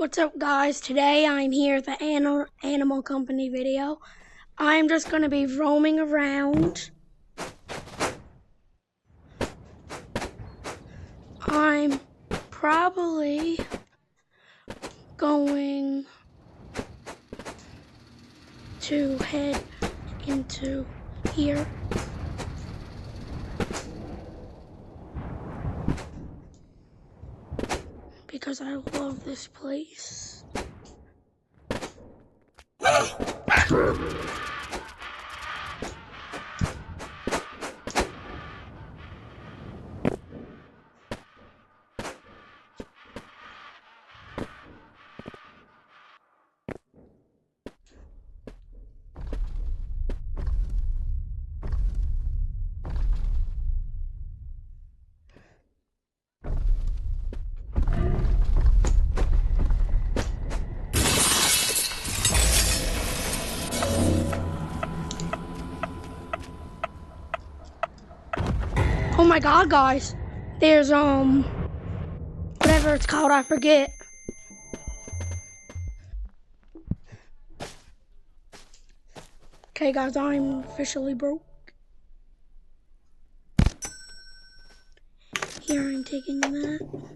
What's up, guys? Today I'm here at the Animal Company video. I'm just going to be roaming around. I'm probably going to head into here. Because I love this place. Oh my god, guys. There's, whatever it's called, I forget. Okay, guys, I'm officially broke. Here, I'm taking that.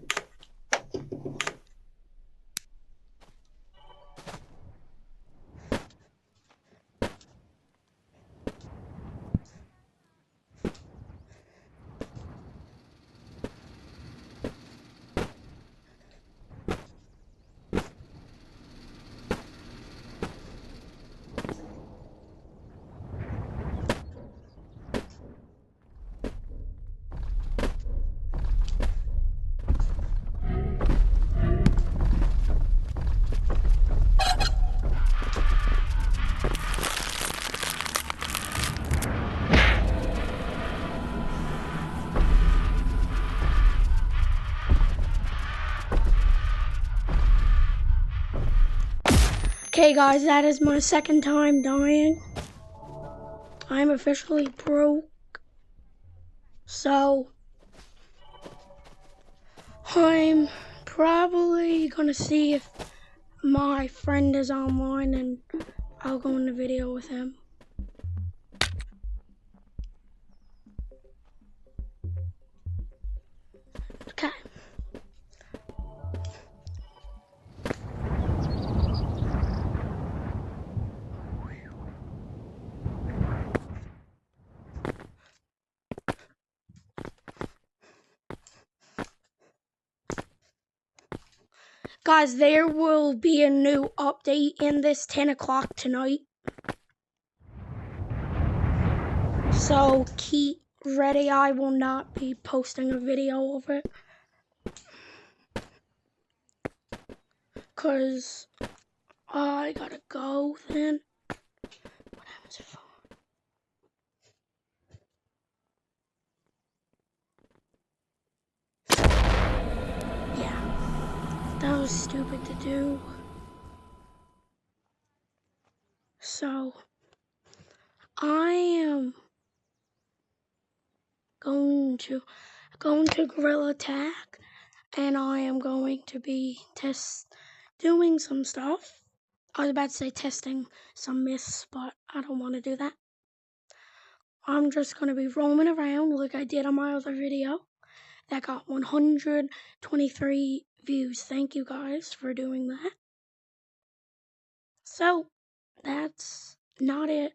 Okay, guys, that is my second time dying. I'm officially broke. So, I'm probably gonna see if my friend is online and I'll go in the video with him. Okay. Guys, there will be a new update in this 10 o'clock tonight. So keep ready. I will not be posting a video of it. Because I gotta go then. What happens if that was stupid to do. So, I am going to Gorilla Tag, and I am going to be doing some stuff. I was about to say testing some myths, but I don't want to do that. I'm just going to be roaming around like I did on my other video. That got 123 views. Thank you guys for doing that. So, that's not it.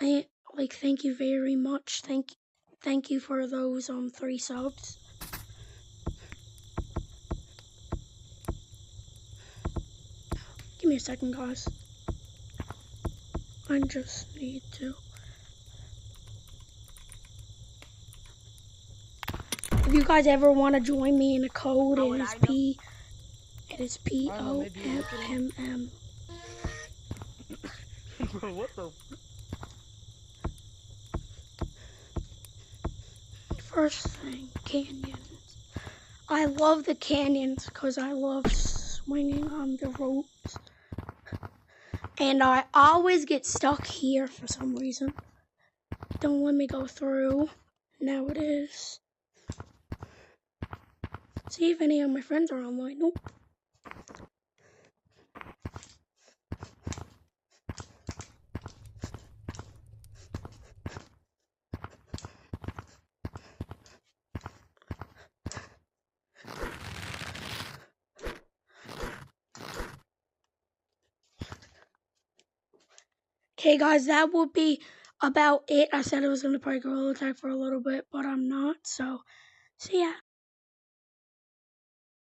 Thank you very much. Thank you for those 3 subs. Give me a second, guys. I just need to. If you guys ever want to join me in a code, it is POMM. Bro, what the? First thing, canyons. I love the canyons because I love swinging on the ropes. And I always get stuck here for some reason. Don't let me go through. Now it is. See if any of my friends are online. Nope. Okay, guys, that will be about it. I said I was going to play Gorilla Tag for a little bit, but I'm not. So, see ya.